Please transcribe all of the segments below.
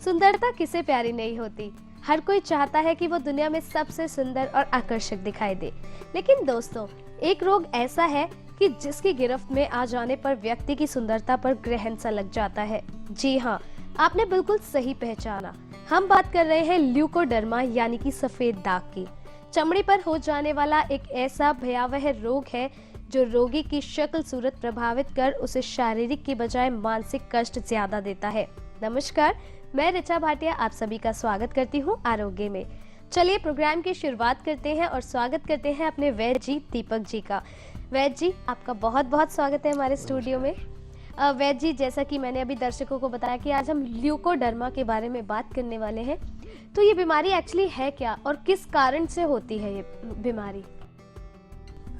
सुंदरता किसे प्यारी नहीं होती। हर कोई चाहता है कि वो दुनिया में सबसे सुंदर और आकर्षक दिखाई दे। लेकिन दोस्तों, एक रोग ऐसा है कि जिसकी गिरफ्त में आ जाने पर व्यक्ति की सुंदरता पर ग्रहण सा लग जाता है। जी हाँ, आपने बिल्कुल सही पहचाना। हम बात कर रहे हैं ल्यूकोडर्मा यानी कि सफेद दाग की। चमड़ी पर हो जाने वाला एक ऐसा भयावह रोग है जो रोगी की शक्ल सूरत प्रभावित कर उसे शारीरिक की बजाय मानसिक कष्ट ज्यादा देता है। नमस्कार, मैं ऋचा भाटिया आप सभी का स्वागत करती हूँ आरोग्य में। चलिए प्रोग्राम की शुरुआत करते हैं और स्वागत करते हैं अपने वैद्य जी दीपक जी का। वैद्य जी, आपका बहुत बहुत स्वागत है हमारे स्टूडियो में। वैद्य जी, जैसा कि मैंने अभी दर्शकों को बताया कि आज हम ल्यूकोडर्मा के बारे में बात करने वाले हैं, तो ये बीमारी एक्चुअली है क्या और किस कारण से होती है ये बीमारी?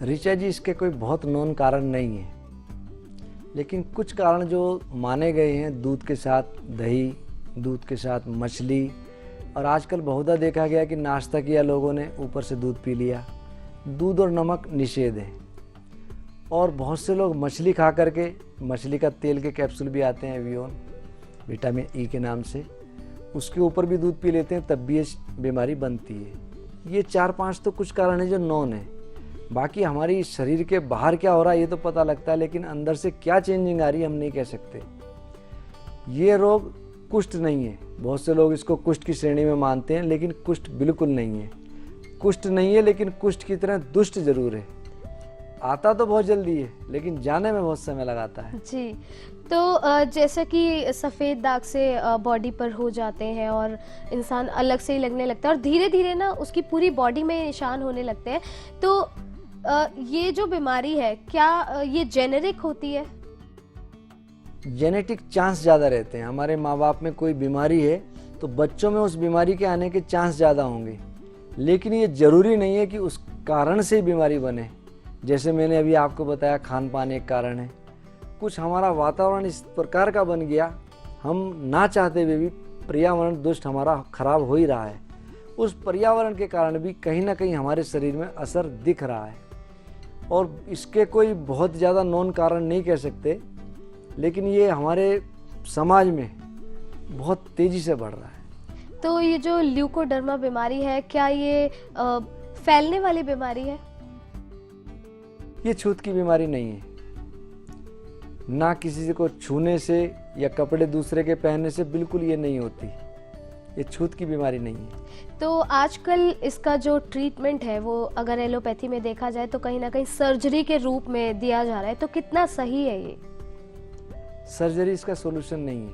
ऋचा जी, इसके कोई बहुत नोन कारण नहीं है, लेकिन कुछ कारण जो माने गए हैं, दूध के साथ दही, दूध के साथ मछली, और आजकल बहुधा देखा गया कि नाश्ता किया लोगों ने, ऊपर से दूध पी लिया। दूध और नमक निषेध है, और बहुत से लोग मछली खा करके, मछली का तेल के कैप्सूल भी आते हैं एवियोन विटामिन ई के नाम से, उसके ऊपर भी दूध पी लेते हैं, तब भी ये बीमारी बनती है। ये 4-5 तो कुछ कारण है जो नॉन है। बाकी हमारी शरीर के बाहर क्या हो रहा है ये तो पता लगता है, लेकिन अंदर से क्या चेंजिंग आ रही है हम नहीं कह सकते। ये रोग कुष्ठ नहीं है। बहुत से लोग इसको कुष्ठ की श्रेणी में मानते हैं, लेकिन कुष्ठ बिल्कुल नहीं है। कुष्ठ नहीं है, लेकिन कुष्ठ की तरह दुष्ट जरूर है। आता तो बहुत जल्दी है, लेकिन जाने में बहुत समय लगाता है। जी, तो जैसे कि सफ़ेद दाग से बॉडी पर हो जाते हैं और इंसान अलग से ही लगने लगता है और धीरे धीरे ना उसकी पूरी बॉडी में निशान होने लगते हैं, तो ये जो बीमारी है क्या ये जेनेरिक होती है? जेनेटिक चांस ज़्यादा रहते हैं। हमारे माँ बाप में कोई बीमारी है तो बच्चों में उस बीमारी के आने के चांस ज़्यादा होंगे, लेकिन ये ज़रूरी नहीं है कि उस कारण से ही बीमारी बने। जैसे मैंने अभी आपको बताया, खान पान एक कारण है। कुछ हमारा वातावरण इस प्रकार का बन गया, हम ना चाहते हुए भी पर्यावरण दुष्ट हमारा खराब हो ही रहा है। उस पर्यावरण के कारण भी कहीं ना कहीं हमारे शरीर में असर दिख रहा है, और इसके कोई बहुत ज़्यादा नॉन कारण नहीं कह सकते, लेकिन ये हमारे समाज में बहुत तेज़ी से बढ़ रहा है। तो ये जो ल्यूकोडर्मा बीमारी है, क्या ये फैलने वाली बीमारी है? ये छूत की बीमारी नहीं है। ना किसी को छूने से या कपड़े दूसरे के पहनने से बिल्कुल ये नहीं होती। ये छूत की बीमारी नहीं है। तो आजकल इसका जो ट्रीटमेंट है वो अगर एलोपैथी में देखा जाए तो कहीं ना कहीं सर्जरी के रूप में दिया जा रहा है, तो कितना सही है ये? सर्जरी इसका सॉल्यूशन नहीं है।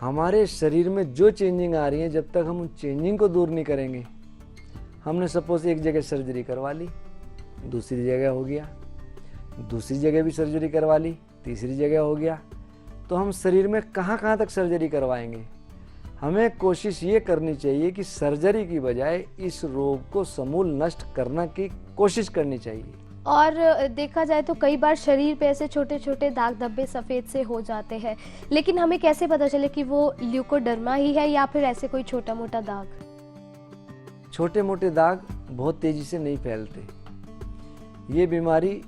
हमारे शरीर में जो चेंजिंग आ रही है, जब तक हम उन चेंजिंग को दूर नहीं करेंगे, हमने सपोज एक जगह सर्जरी करवा ली, दूसरी जगह हो गया, दूसरी जगह भी सर्जरी करवा ली, तीसरी जगह हो गया, तो हम शरीर में कहाँ तक सर्जरी करवाएंगे? हमें कोशिश ये करनी चाहिए कि सर्जरी की बजाय इस रोग को समूल नष्ट करने की कोशिश करनी चाहिए। और देखा जाए तो कई बार शरीर पे ऐसे छोटे छोटे दाग धब्बे सफ़ेद से हो जाते हैं, लेकिन हमें कैसे पता चले कि वो ल्यूकोडर्मा ही है या फिर ऐसे कोई छोटा मोटा दाग? छोटे मोटे दाग बहुत तेज़ी से नहीं फैलते। ये बीमारी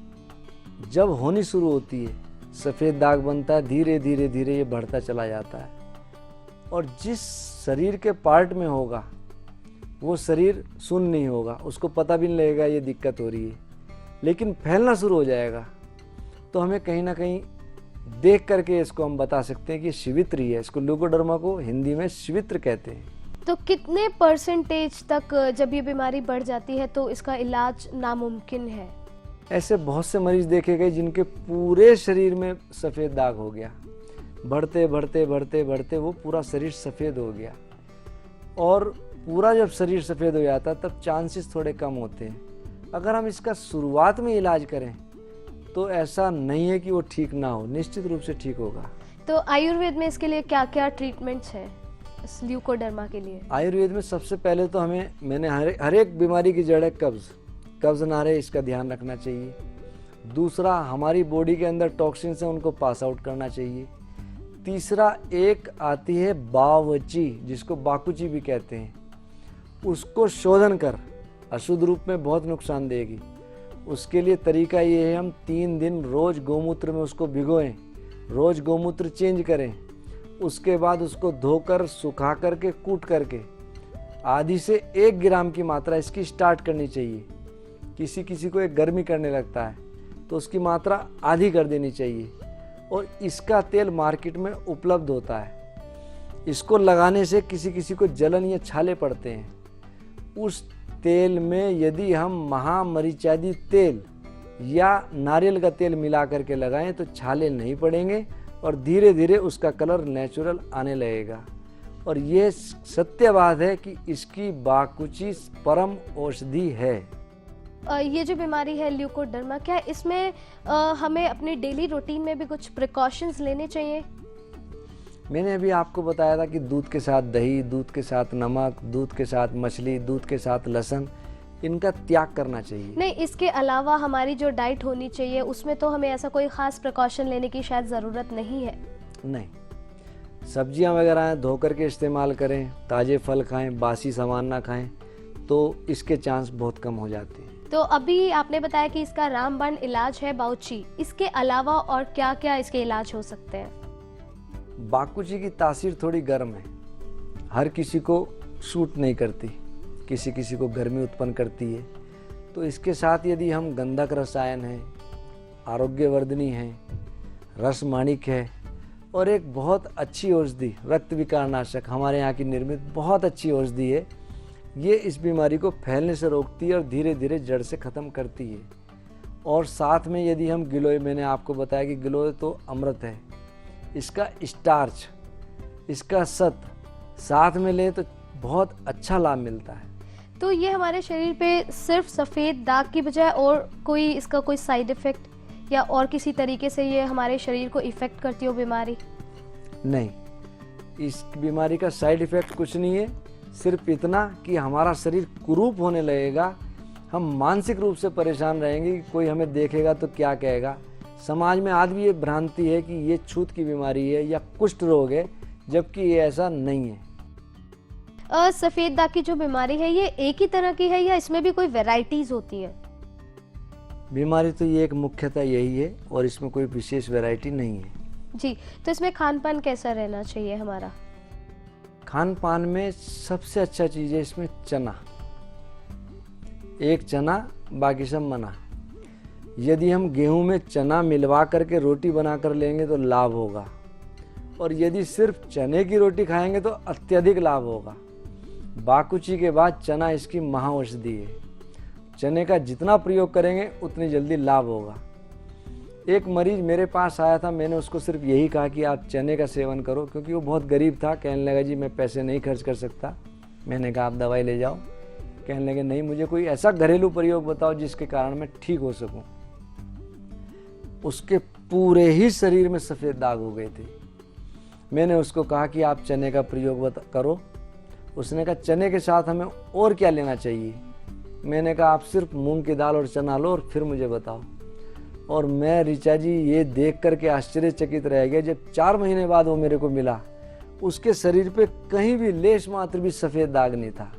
जब होनी शुरू होती है, सफ़ेद दाग बनता है, धीरे धीरे धीरे ये बढ़ता चला जाता है, और जिस शरीर के पार्ट में होगा वो शरीर सुन्न नहीं होगा, उसको पता भी नहीं लगेगा ये दिक्कत हो रही है, लेकिन फैलना शुरू हो जाएगा। तो हमें कहीं ना कहीं देख करके इसको हम बता सकते हैं कि शिवित्र ही है। इसको ल्यूकोडर्मा को हिंदी में शिवित्र कहते हैं। तो कितने परसेंटेज तक जब ये बीमारी बढ़ जाती है तो इसका इलाज नामुमकिन है? ऐसे बहुत से मरीज देखे गए जिनके पूरे शरीर में सफ़ेद दाग हो गया, बढ़ते बढ़ते बढ़ते बढ़ते वो पूरा शरीर सफ़ेद हो गया, और पूरा जब शरीर सफ़ेद हो जाता तब चांसेस थोड़े कम होते हैं। अगर हम इसका शुरुआत में इलाज करें तो ऐसा नहीं है कि वो ठीक ना हो, निश्चित रूप से ठीक होगा। तो आयुर्वेद में इसके लिए क्या क्या ट्रीटमेंट्स हैं इस ल्यूकोडर्मा के लिए? आयुर्वेद में सबसे पहले तो मैंने हर एक बीमारी की जड़ है कब्ज़ ना रहे, इसका ध्यान रखना चाहिए। दूसरा, हमारी बॉडी के अंदर टॉक्सिन्स हैं, उनको पास आउट करना चाहिए। तीसरा, एक आती है बावची, जिसको बाकुची भी कहते हैं, उसको शोधन कर, अशुद्ध रूप में बहुत नुकसान देगी। उसके लिए तरीका ये है, हम 3 दिन रोज़ गौमूत्र में उसको भिगोएं, रोज़ गौमूत्र चेंज करें, उसके बाद उसको धोकर सुखा करके कूट करके आधी से 1 ग्राम की मात्रा इसकी स्टार्ट करनी चाहिए। किसी किसी को एक गर्मी करने लगता है तो उसकी मात्रा आधी कर देनी चाहिए। और इसका तेल मार्केट में उपलब्ध होता है। इसको लगाने से किसी किसी को जलन या छाले पड़ते हैं। उस तेल में यदि हम महामरीचादी तेल या नारियल का तेल मिला करके लगाएं तो छाले नहीं पड़ेंगे और धीरे धीरे उसका कलर नेचुरल आने लगेगा। और ये सत्य बात है कि इसकी बाकुची परम औषधि है। ये जो बीमारी है ल्यूकोडर्मा, क्या इसमें हमें अपने डेली रूटीन में भी कुछ प्रिकॉशंस लेने चाहिए? मैंने अभी आपको बताया था कि दूध के साथ दही, दूध के साथ नमक, दूध के साथ मछली, दूध के साथ लहसुन, इनका त्याग करना चाहिए। नहीं, इसके अलावा हमारी जो डाइट होनी चाहिए उसमें तो हमें ऐसा कोई ख़ास प्रिकॉशन लेने की शायद ज़रूरत नहीं है। नहीं, सब्जियां वगैरह हैं धो करके इस्तेमाल करें, ताज़े फल खाएं, बासी सामान ना खाएं, तो इसके चांस बहुत कम हो जाते हैं। तो अभी आपने बताया कि इसका रामबाण इलाज है बाउची, इसके अलावा और क्या क्या इसके इलाज हो सकते हैं? बाकुची की तासीर थोड़ी गर्म है, हर किसी को सूट नहीं करती, किसी किसी को गर्मी उत्पन्न करती है। तो इसके साथ यदि हम गंधक रसायन है, आरोग्यवर्धनी है, रसमाणिक है और एक बहुत अच्छी औषधि रक्त विकारनाशक हमारे यहाँ की निर्मित बहुत अच्छी औषधि है, ये इस बीमारी को फैलने से रोकती है और धीरे धीरे जड़ से ख़त्म करती है। और साथ में यदि हम गिलोय, मैंने आपको बताया कि गिलोय तो अमृत है, इसका स्टार्च, इसका सत साथ में ले तो बहुत अच्छा लाभ मिलता है। तो ये हमारे शरीर पे सिर्फ सफ़ेद दाग की बजाय और कोई इसका कोई साइड इफ़ेक्ट या और किसी तरीके से ये हमारे शरीर को इफ़ेक्ट करती हो बीमारी? नहीं, इस बीमारी का साइड इफ़ेक्ट कुछ नहीं है, सिर्फ इतना कि हमारा शरीर कुरूप होने लगेगा, हम मानसिक रूप से परेशान रहेंगे कि कोई हमें देखेगा तो क्या कहेगा। समाज में आज भी ये भ्रांति है कि ये छूत की बीमारी है या कुष्ठ रोग है, जबकि ये ऐसा नहीं है। सफ़ेद दाग की जो बीमारी है ये एक ही तरह की है या इसमें भी कोई वैरायटीज़ होती है? बीमारी तो ये एक मुख्यतः यही है और इसमें कोई विशेष वैरायटी नहीं है। जी, तो इसमें खान पान कैसा रहना चाहिए हमारा? खान पान में सबसे अच्छा चीज़ है इसमें चना, एक चना बाकी सब मना। यदि हम गेहूं में चना मिलवा करके रोटी बना कर लेंगे तो लाभ होगा, और यदि सिर्फ चने की रोटी खाएंगे तो अत्यधिक लाभ होगा। बाकुची के बाद चना इसकी महाऔषधि है, चने का जितना प्रयोग करेंगे उतनी जल्दी लाभ होगा। एक मरीज मेरे पास आया था, मैंने उसको सिर्फ यही कहा कि आप चने का सेवन करो, क्योंकि वो बहुत गरीब था। कहने लगा जी मैं पैसे नहीं खर्च कर सकता। मैंने कहा आप दवाई ले जाओ। कहने लगे नहीं, मुझे कोई ऐसा घरेलू प्रयोग बताओ जिसके कारण मैं ठीक हो सकूं। उसके पूरे ही शरीर में सफ़ेद दाग हो गए थे। मैंने उसको कहा कि आप चने का प्रयोग करो। उसने कहा चने के साथ हमें और क्या लेना चाहिए? मैंने कहा आप सिर्फ मूंग की दाल और चना लो और फिर मुझे बताओ। और मैं ऋचा जी ये देख करके आश्चर्यचकित रह गया, जब 4 महीने बाद वो मेरे को मिला, उसके शरीर पे कहीं भी लेश मात्र भी सफ़ेद दाग नहीं था।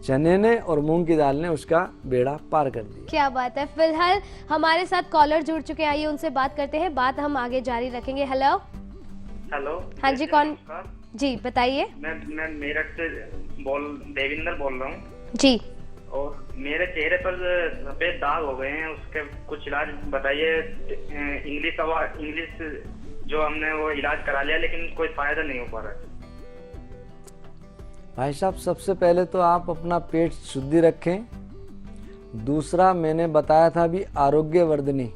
चने ने और मूंग की दाल ने उसका बेड़ा पार कर दिया। क्या बात है। फिलहाल हमारे साथ कॉलर जुड़ चुके हैं, आइए उनसे बात करते हैं, बात हम आगे जारी रखेंगे। Hello hello. हाँ जी, कौन? जी बताइए। मैं मेरठ से देविंदर बोल रहा हूँ जी। और मेरे चेहरे पर सफेद दाग हो गए हैं, उसके कुछ इलाज बताइए। इंग्लिश जो हमने वो इलाज करा लिया लेकिन कोई फायदा नहीं हो पा रहा है। भाई साहब, सबसे पहले तो आप अपना पेट शुद्धि रखें। दूसरा मैंने बताया था अभी आरोग्यवर्धनी,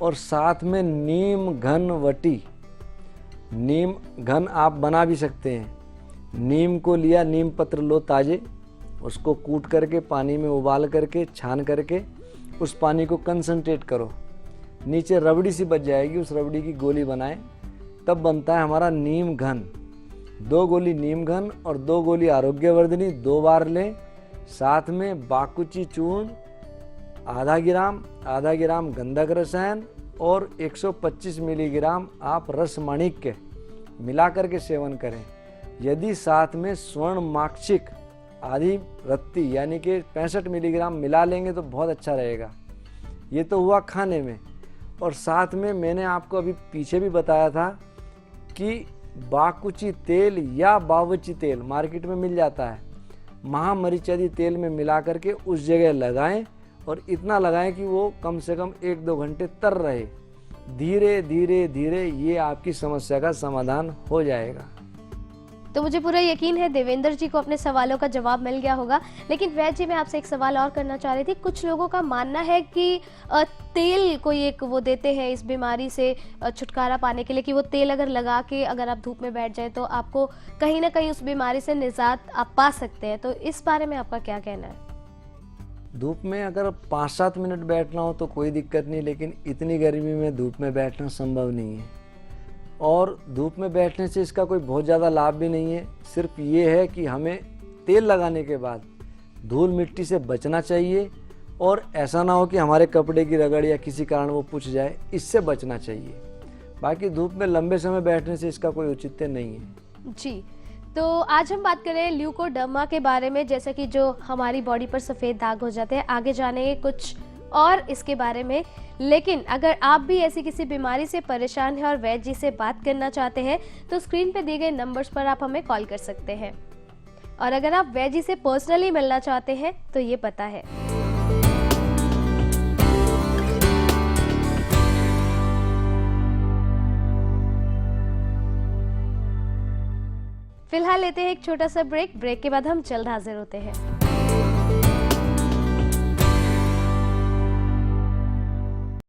और साथ में नीम घन वटी, नीम घन आप बना भी सकते हैं। नीम को लिया, नीम पत्र लो ताजे, उसको कूट करके पानी में उबाल करके छान करके उस पानी को कंसंट्रेट करो, नीचे रबड़ी सी बच जाएगी, उस रबड़ी की गोली बनाएं, तब बनता है हमारा नीम घन। 2 गोली नीम घन और 2 गोली आरोग्यवर्धनी 2 बार लें। साथ में बाकुची चूर्ण आधा ग्राम गंधक रसायन और 125 मिलीग्राम आप रसमाणिक के मिला करके सेवन करें। यदि साथ में स्वर्ण माक्षिक आधी रत्ती यानी कि 65 मिलीग्राम मिला लेंगे तो बहुत अच्छा रहेगा। ये तो हुआ खाने में। और साथ में मैंने आपको अभी पीछे भी बताया था कि बाकुची तेल या बावची तेल मार्केट में मिल जाता है, महामरीचादी तेल में मिला करके उस जगह लगाएं और इतना लगाएं कि वो कम से कम 1-2 घंटे तर रहे। धीरे धीरे धीरे ये आपकी समस्या का समाधान हो जाएगा। तो मुझे पूरा यकीन है देवेंद्र जी को अपने सवालों का जवाब मिल गया होगा। लेकिन वैद्य जी, मैं आपसे एक सवाल और करना चाह रही थी। कुछ लोगों का मानना है कि तेल कोई एक वो देते हैं इस बीमारी से छुटकारा पाने के लिए, कि वो तेल अगर लगा के अगर आप धूप में बैठ जाए तो आपको कहीं ना कहीं उस बीमारी से निजात आप पा सकते हैं। तो इस बारे में आपका क्या कहना है? धूप में अगर 5-7 मिनट बैठना हो तो कोई दिक्कत नहीं, लेकिन इतनी गर्मी में धूप में बैठना संभव नहीं है। और धूप में बैठने से इसका कोई बहुत ज़्यादा लाभ भी नहीं है। सिर्फ ये है कि हमें तेल लगाने के बाद धूल मिट्टी से बचना चाहिए और ऐसा ना हो कि हमारे कपड़े की रगड़ या किसी कारण वो पुछ जाए, इससे बचना चाहिए। बाकी धूप में लंबे समय बैठने से इसका कोई औचित्य नहीं है। जी, तो आज हम बात करें ल्यूकोडर्मा के बारे में, जैसे कि जो हमारी बॉडी पर सफ़ेद दाग हो जाते हैं। आगे जाने कुछ और इसके बारे में। लेकिन अगर आप भी ऐसी किसी बीमारी से परेशान हैं और वैद्य जी से बात करना चाहते हैं तो स्क्रीन पे दिए गए नंबर्स पर आप हमें कॉल कर सकते हैं। और अगर आप वैद्य जी से पर्सनली मिलना चाहते हैं तो ये पता है। फिलहाल लेते हैं एक छोटा सा ब्रेक के बाद हम जल्द हाजिर होते हैं।